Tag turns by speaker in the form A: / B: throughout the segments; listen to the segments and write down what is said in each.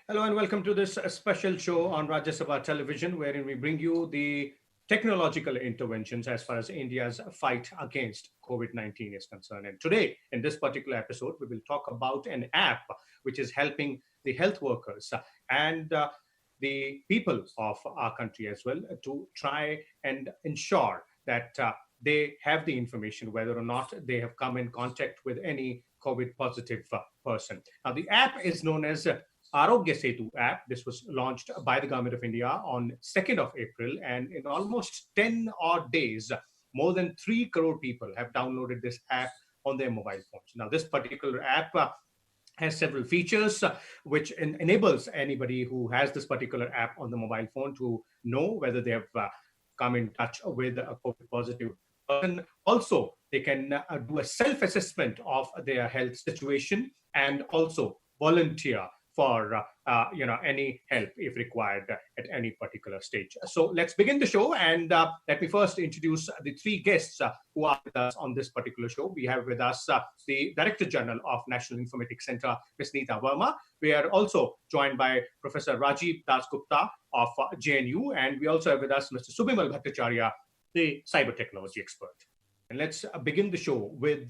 A: Hello and welcome to this special show on Rajya Sabha Television, wherein we bring you the technological interventions as far as India's fight against COVID-19 is concerned. And today, in this particular episode, we will talk about an app which is helping the health workers and the people of our country as well to try and ensure that they have the information whether or not they have come in contact with any COVID positive person. Now, the app is known as Arogya Setu app. This was launched by the Government of India on 2nd of April, and in almost 10 odd days, more than 3 crore people have downloaded this app on their mobile phones. Now, this particular app has several features which enables anybody who has this particular app on the mobile phone to know whether they have come in touch with a COVID positive person. Also, they can do a self-assessment of their health situation and also volunteer for any help if required at any particular stage. So let's begin the show, and let me first introduce the three guests who are with us on this particular show. We have with us the Director General of National Informatics Center, Ms. Neeta Verma. We are also joined by Professor Rajiv Dasgupta of JNU, and we also have with us Mr. Subimal Bhattacharya, the cyber technology expert. And let's begin the show with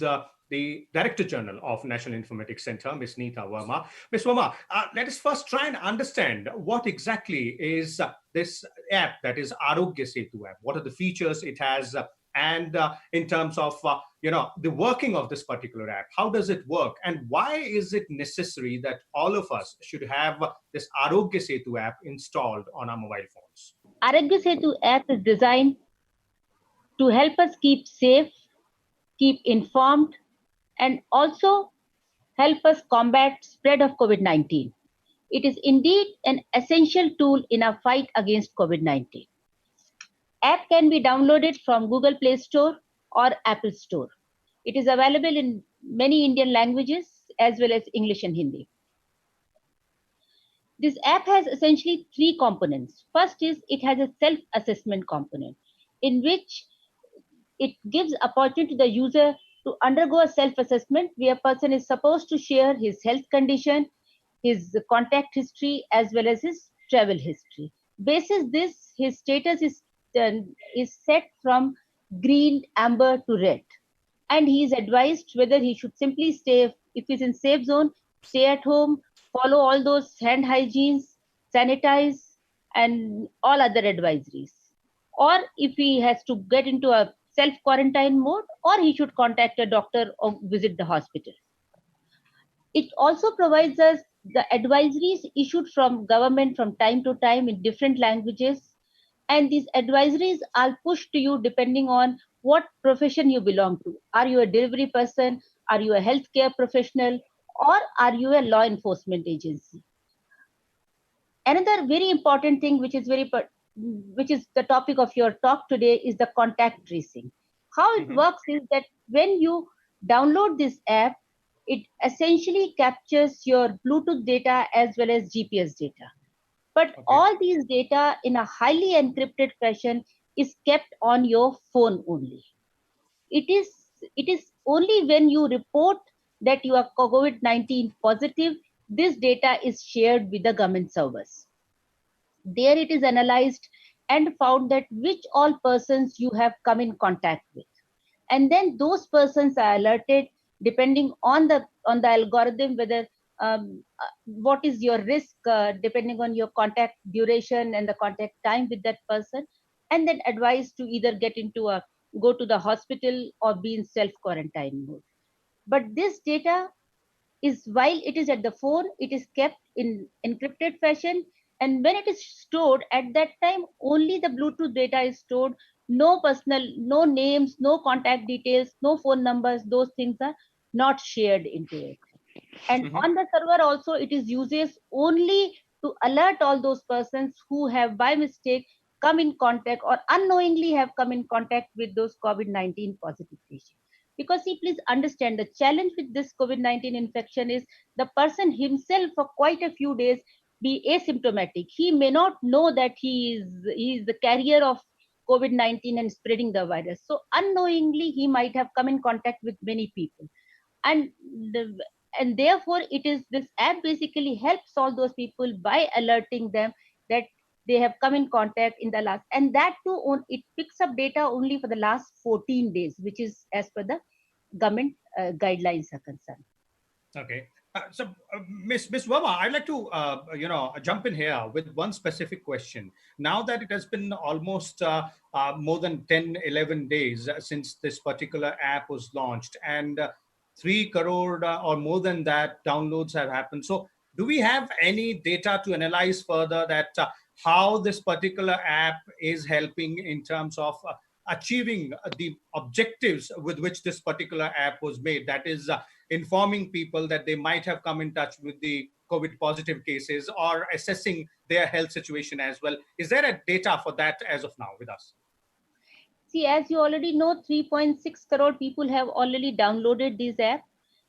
A: the Director General of National Informatics Center, Ms. Neeta Verma. Ms. Verma, let us first try and understand what exactly is this app that is Arogya Setu app. What are the features it has? And in terms of the working of this particular app, how does it work? And why is it necessary that all of us should have this Arogya Setu app installed on our mobile phones?
B: Arogya Setu app is designed to help us keep safe, keep informed, and also help us combat spread of COVID-19. It is indeed an essential tool in our fight against COVID-19. App can be downloaded from Google Play Store or Apple Store. It is available in many Indian languages as well as English and Hindi. This app has essentially three components. First is it has a self-assessment component in which it gives opportunity to the user to undergo a self-assessment where a person is supposed to share his health condition, his contact history, as well as his travel history. Basis this, his status is set from green, amber to red. And he is advised whether he should simply stay, if he's in safe zone, stay at home, follow all those hand hygienes, sanitize, and all other advisories. Or if he has to get into a self-quarantine mode, or he should contact a doctor or visit the hospital. It also provides us the advisories issued from government from time to time in different languages. And these advisories are pushed to you depending on what profession you belong to. Are you a delivery person? Are you a healthcare professional? Or are you a law enforcement agency? Another very important thing, which is the topic of your talk today, is the contact tracing. How it works is that when you download this app, it essentially captures your Bluetooth data as well as GPS data. But all these data in a highly encrypted fashion is kept on your phone only. It is only when you report that you are COVID-19 positive, this data is shared with the government servers. There it is analyzed and found that which all persons you have come in contact with. And then those persons are alerted depending on the algorithm, whether what is your risk depending on your contact duration and the contact time with that person, and then advised to either go to the hospital or be in self-quarantine mode. But this data is, while it is at the phone, it is kept in encrypted fashion. And when it is stored at that time, only the Bluetooth data is stored. No names, no contact details, no phone numbers, those things are not shared into it. And on the server also, it is uses only to alert all those persons who have by mistake come in contact or unknowingly have come in contact with those COVID-19 positive patients. Because see, please understand, the challenge with this COVID-19 infection is the person himself for quite a few days be asymptomatic. He may not know that he is the carrier of COVID-19 and spreading the virus. So unknowingly, he might have come in contact with many people. And and therefore it is, this app basically helps all those people by alerting them that they have come in contact in the last, and that too it picks up data only for the last 14 days, which is as per the government guidelines are concerned.
A: Okay. Miss Verma, I'd like to jump in here with one specific question. Now that it has been almost more than 10, 11 days since this particular app was launched, and 3 crore or more than that downloads have happened. So, do we have any data to analyze further that how this particular app is helping in terms of achieving the objectives with which this particular app was made? That is, informing people that they might have come in touch with the COVID positive cases, or assessing their health situation as well. Is there a data for that as of now with us?
B: See, as you already know, 3.6 crore people have already downloaded this app.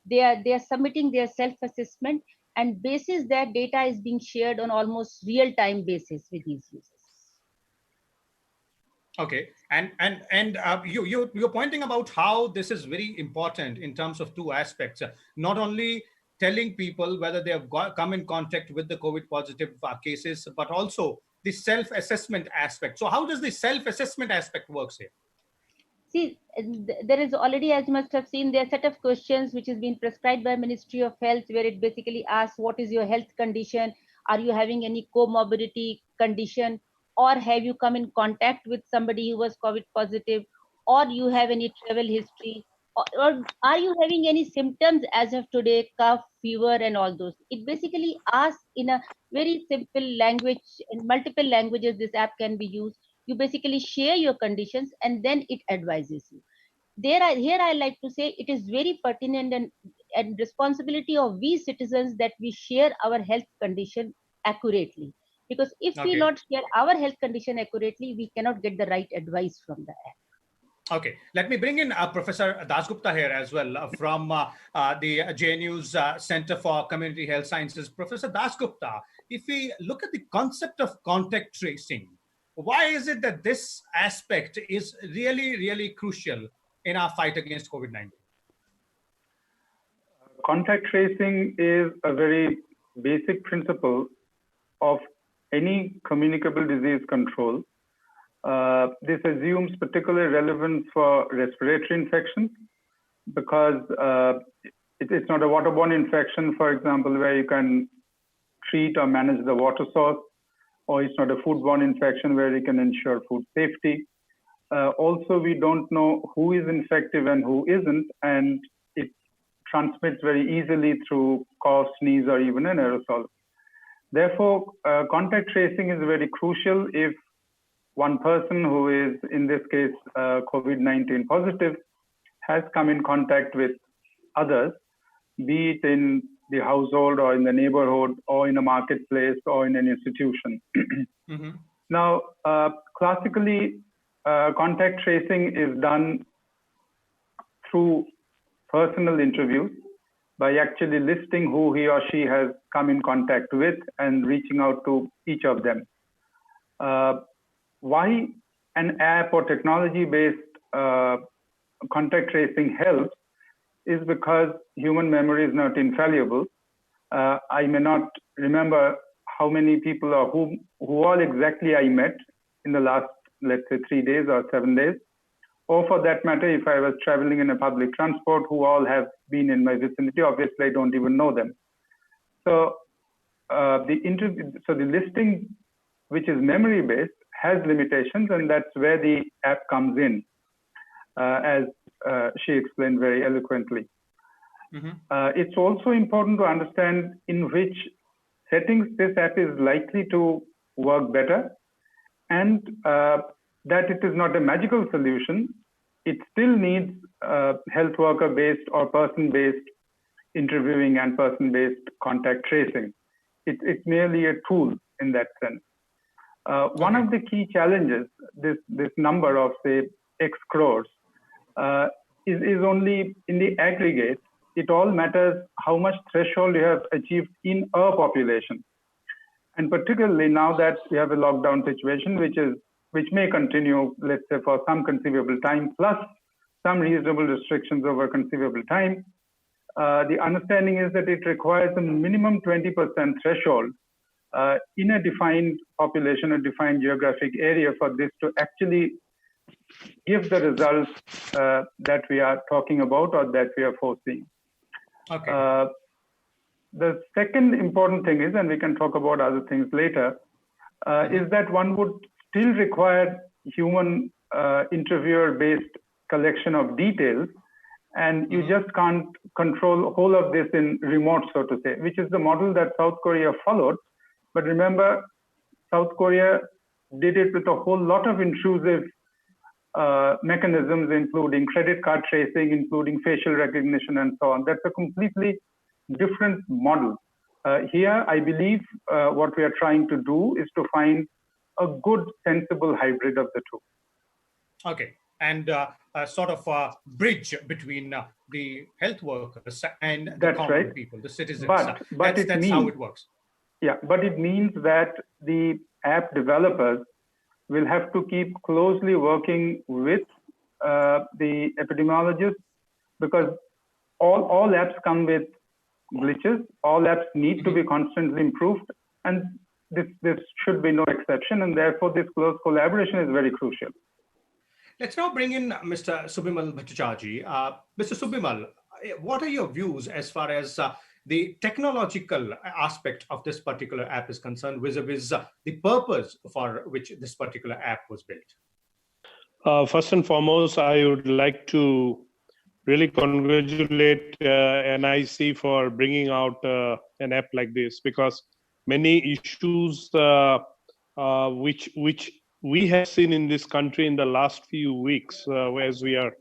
B: They are submitting their self-assessment, and basis that data is being shared on almost real-time basis with these users.
A: Okay, and you're pointing about how this is very important in terms of two aspects. Not only telling people whether they have come in contact with the COVID positive cases, but also the self-assessment aspect. So how does the self-assessment aspect works here?
B: See, there is already, as you must have seen, there are set of questions which is being prescribed by Ministry of Health, where it basically asks, what is your health condition? Are you having any comorbidity condition? Or have you come in contact with somebody who was COVID positive? Or you have any travel history? Or are you having any symptoms as of today, cough, fever, and all those? It basically asks in a very simple language, in multiple languages this app can be used. You basically share your conditions, and then it advises you. Here I like to say it is very pertinent and responsibility of we citizens that we share our health condition accurately. Because if we not share our health condition accurately, we cannot get the right advice from the app.
A: Okay, let me bring in Professor Dasgupta here as well from the JNU's Center for Community Health Sciences. Professor Dasgupta, if we look at the concept of contact tracing, why is it that this aspect is really, really crucial in our fight against COVID-19?
C: Contact tracing is a very basic principle of any communicable disease control. This assumes particular relevance for respiratory infections because it's not a waterborne infection, for example, where you can treat or manage the water source, or it's not a foodborne infection where you can ensure food safety. Also, we don't know who is infective and who isn't, and it transmits very easily through cough, sneeze, or even an aerosol. Therefore, contact tracing is very crucial if one person who is, in this case, COVID-19 positive, has come in contact with others, be it in the household or in the neighborhood or in a marketplace or in an institution. Mm-hmm. Now, classically, contact tracing is done through personal interviews by actually listing who he or she has come in contact with and reaching out to each of them. Why an app or technology-based contact tracing helps is because human memory is not infallible. I may not remember how many people or who all exactly I met in the last, let's say, 3 days or 7 days. Or for that matter, if I was traveling in a public transport, who all have been in my vicinity, obviously I don't even know them. So the listing, which is memory-based, has limitations, and that's where the app comes in, as she explained very eloquently. Mm-hmm. It's also important to understand in which settings this app is likely to work better, and that it is not a magical solution. It still needs health worker-based or person-based interviewing and person-based contact tracing. It's merely a tool in that sense. One of the key challenges, this number of, say, X crores, is only in the aggregate. It all matters how much threshold you have achieved in a population. And particularly now that we have a lockdown situation, which may continue, let's say, for some conceivable time, plus some reasonable restrictions over conceivable time, the understanding is that it requires a minimum 20% threshold in a defined population, a defined geographic area for this to actually give the results that we are talking about or that we are foreseeing.
A: Okay.
C: The second important thing is, and we can talk about other things later, is that one would still require human interviewer-based collection of details, and you just can't control whole of this in remote, so to say, which is the model that South Korea followed. But remember, South Korea did it with a whole lot of intrusive mechanisms, including credit card tracing, including facial recognition, and so on. That's a completely different model. Here, I believe what we are trying to do is to find a good, sensible hybrid of the two.
A: Okay. And a sort of a bridge between the health workers and the common people, the citizens.
C: But
A: that's how it works.
C: Yeah, but it means that the app developers will have to keep closely working with the epidemiologists, because all apps come with glitches. All apps need to be constantly improved, and this should be no exception. And therefore, this close collaboration is very crucial.
A: Let's now bring in Mr. Subimal Bhattacharjee. Mr. Subimal, what are your views as far as the technological aspect of this particular app is concerned, vis-a-vis the purpose for which this particular app was built?
D: First and foremost, I would like to really congratulate NIC for bringing out an app like this, because many issues which we have seen in this country in the last few weeks, as we are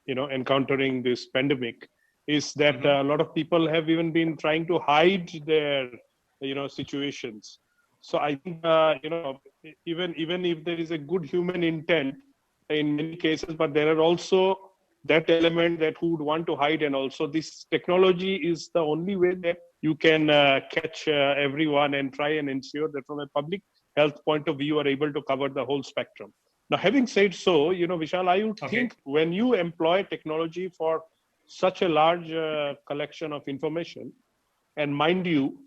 D: encountering this pandemic, is that a lot of people have even been trying to hide their situations. So I think even if there is a good human intent in many cases, but there are also that element that who would want to hide, and also this technology is the only way that you can catch everyone and try and ensure that from a public health point of view you are able to cover the whole spectrum. Now, having said so, Vishal, I would think when you employ technology for such a large collection of information, and mind you,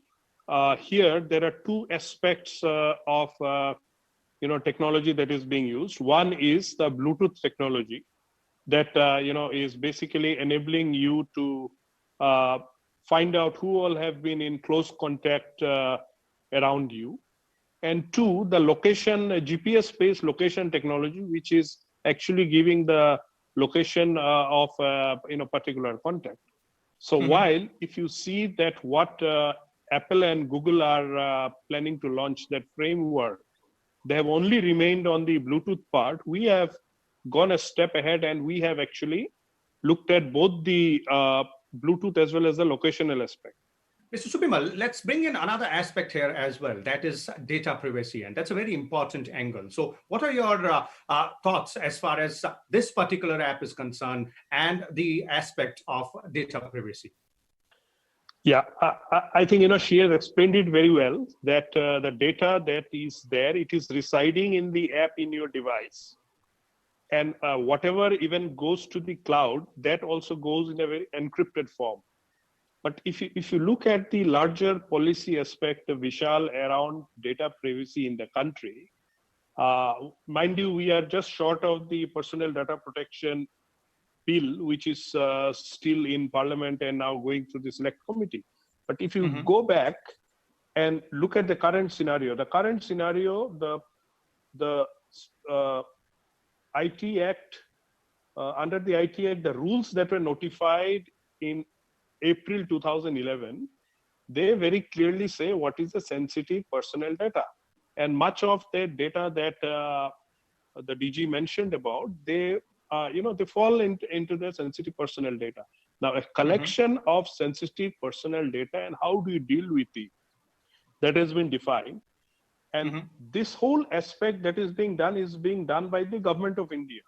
D: here there are two aspects of technology that is being used. One is the Bluetooth technology that is basically enabling you to find out who all have been in close contact around you. And two, the location, GPS-based location technology, which is actually giving the location of particular contact. So while if you see that what Apple and Google are planning to launch, that framework, they have only remained on the Bluetooth part, we have gone a step ahead, and we have actually looked at both the Bluetooth as well as the locational aspect.
A: Mr. Subimal, let's bring in another aspect here as well, that is data privacy, and that's a very important angle. So what are your thoughts as far as this particular app is concerned and the aspect of data privacy?
D: Yeah, I think she has explained it very well, that the data that is there, it is residing in the app in your device. And whatever even goes to the cloud, that also goes in a very encrypted form. But if you look at the larger policy aspect of Vishal around data privacy in the country, mind you, we are just short of the personal data protection bill, which is still in Parliament and now going through the select committee. But if you go back and look at the current scenario, the IT Act, under the IT Act, the rules that were notified in April 2011, they very clearly say what is the sensitive personal data. And much of the data that the DG mentioned about, they fall into the sensitive personal data. Now, a collection of sensitive personal data and how do you deal with it, that has been defined. And this whole aspect that is being done by the Government of India.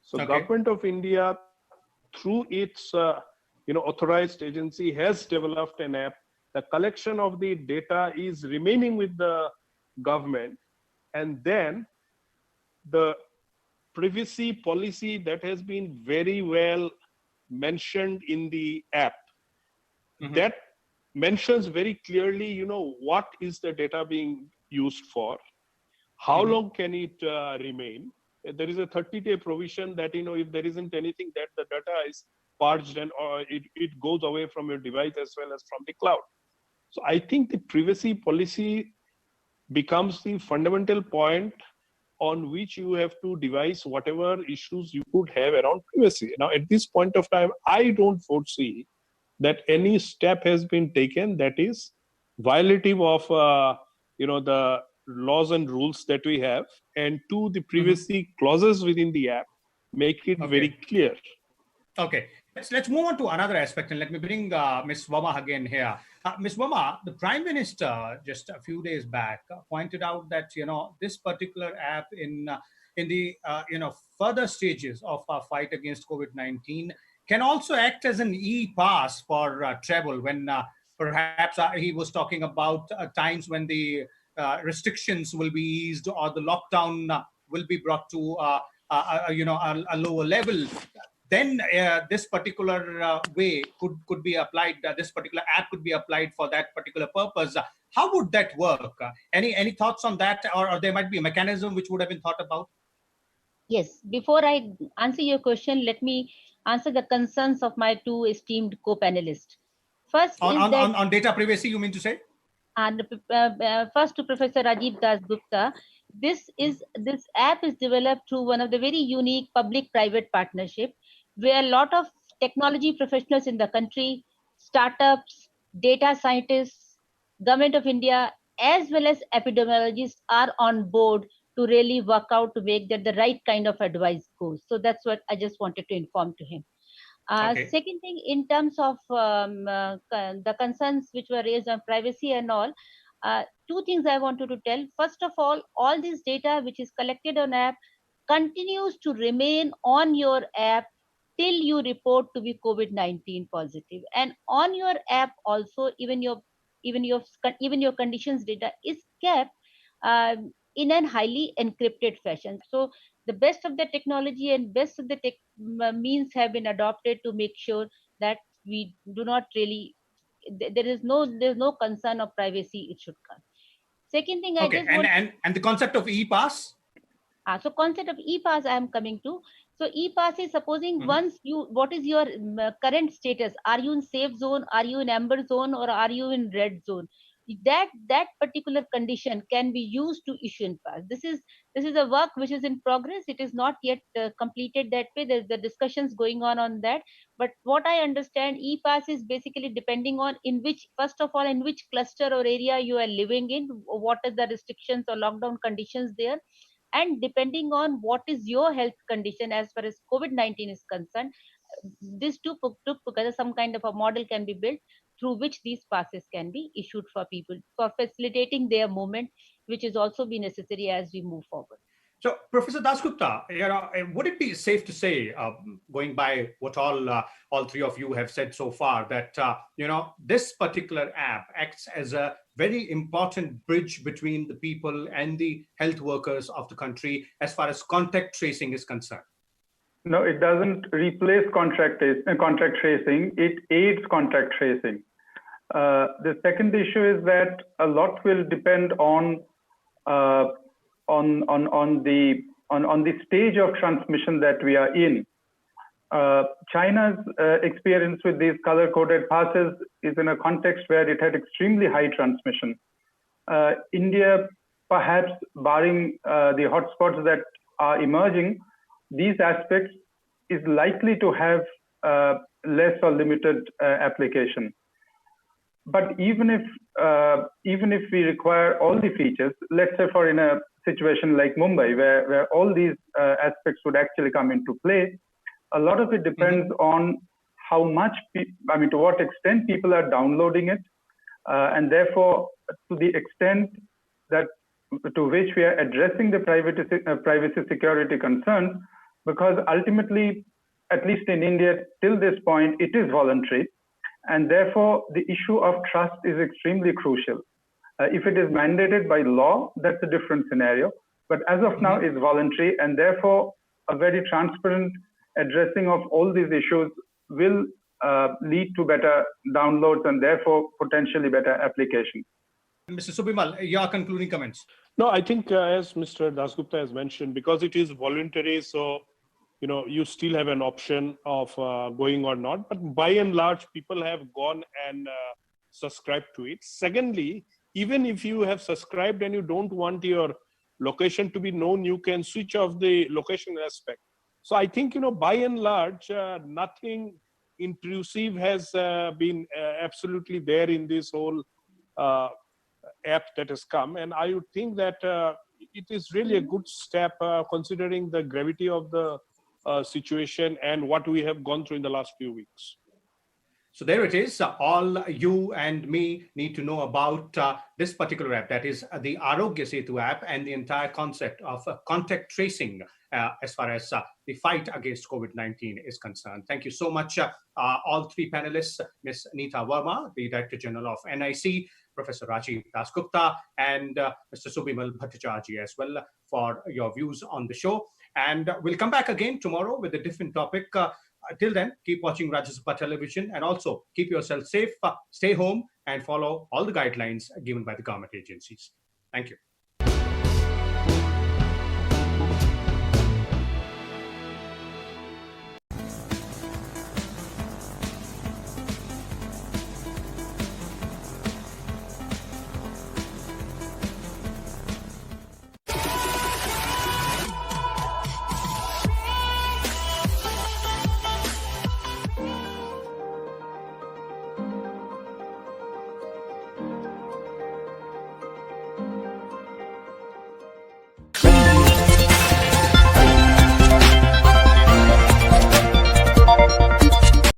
D: So Government of India, through its authorized agency, has developed an app. The collection of the data is remaining with the government, and then the privacy policy that has been very well mentioned in the app that mentions very clearly, what is the data being used for, how long can it remain. There is a 30-day provision that, if there isn't anything, that the data is purged and or it goes away from your device as well as from the cloud. So I think the privacy policy becomes the fundamental point on which you have to devise whatever issues you could have around privacy. Now, at this point of time, I don't foresee that any step has been taken that is violative of the laws and rules that we have, and to the privacy clauses within the app make it very clear.
A: Okay, let's move on to another aspect, and let me bring Ms. Verma again here. Ms. Verma, the Prime Minister just a few days back pointed out that this particular app in the further stages of our fight against COVID-19 can also act as an e-pass for travel. When perhaps he was talking about times when the restrictions will be eased or the lockdown will be brought to a lower level. Then this particular way could be applied. This particular app could be applied for that particular purpose. How would that work? Any thoughts on that, or there might be a mechanism which would have been thought about?
B: Yes. Before I answer your question, let me answer the concerns of my two esteemed co-panelists. First,
A: on data privacy, you mean to say?
B: And first to Professor Rajiv Das Gupta, this app is developed through one of the very unique public-private partnership, where a lot of technology professionals in the country, startups, data scientists, Government of India, as well as epidemiologists are on board to really work out to make that the right kind of advice goes. So that's what I just wanted to inform to him. Second thing, in terms of the concerns which were raised on privacy and all, two things I wanted to tell. First of all this data which is collected on app continues to remain on your app till you report to be COVID-19 positive. And on your app also, even your conditions data is kept in a highly encrypted fashion. So the best of the technology and best of the means have been adopted to make sure that we do not really, there's no concern of privacy it should come. Second thing,
A: and the concept of e-pass.
B: So concept of e-pass I am coming to. So e-pass is supposing once what is your current status? Are you in safe zone? Are you in amber zone? Or are you in red zone? That particular condition can be used to issue in pass. This is a work which is in progress. It is not yet completed that way. There's the discussions going on that. But what I understand, e-pass is basically depending on first of all, in which cluster or area you are living in, what are the restrictions or lockdown conditions there. And depending on what is your health condition as far as COVID-19 is concerned, these two put together, some kind of a model can be built through which these passes can be issued for people for facilitating their movement, which is also be necessary as we move forward.
A: So, Professor Dasgupta, would it be safe to say, going by what all three of you have said so far, that this particular app acts as a very important bridge between the people and the health workers of the country as far as contact tracing is concerned?
C: No, it doesn't replace contact tracing. It aids contact tracing. The second issue is that a lot will depend on the stage of transmission that we are in. China's experience with these color-coded passes is in a context where it had extremely high transmission. India, perhaps barring the hotspots that are emerging, these aspects is likely to have less or limited application. But even if we require all the features, let's say for in a situation like Mumbai, where all these aspects would actually come into play, a lot of it depends on how much, to what extent people are downloading it, and therefore to the extent that to which we are addressing the privacy security concerns, because ultimately, at least in India, till this point, it is voluntary. And therefore, the issue of trust is extremely crucial. If it is mandated by law, that's a different scenario. But as of now, it's voluntary, and therefore, a very transparent addressing of all these issues will lead to better downloads and therefore potentially better application.
A: Mr. Subimal, your concluding comments.
D: No, I think as Mr. Dasgupta has mentioned, because it is voluntary, so you still have an option of going or not. But by and large, people have gone and subscribed to it. Secondly, even if you have subscribed and you don't want your location to be known, you can switch off the location aspect. So I think, by and large, nothing intrusive has been absolutely there in this whole app that has come. And I would think that it is really a good step considering the gravity of the situation and what we have gone through in the last few weeks.
A: So there it is. All you and me need to know about this particular app, that is the Arogya Setu app, and the entire concept of contact tracing as far as the fight against COVID-19 is concerned. Thank you so much, all three panelists, Ms. Neeta Verma, the Director General of NIC, Professor Rajiv Dasgupta, and Mr. Subimal Bhattacharjee as well, for your views on the show. And we'll come back again tomorrow with a different topic. Till then, keep watching Rajya Sabha television, and also keep yourself safe, stay home, and follow all the guidelines given by the government agencies. Thank you.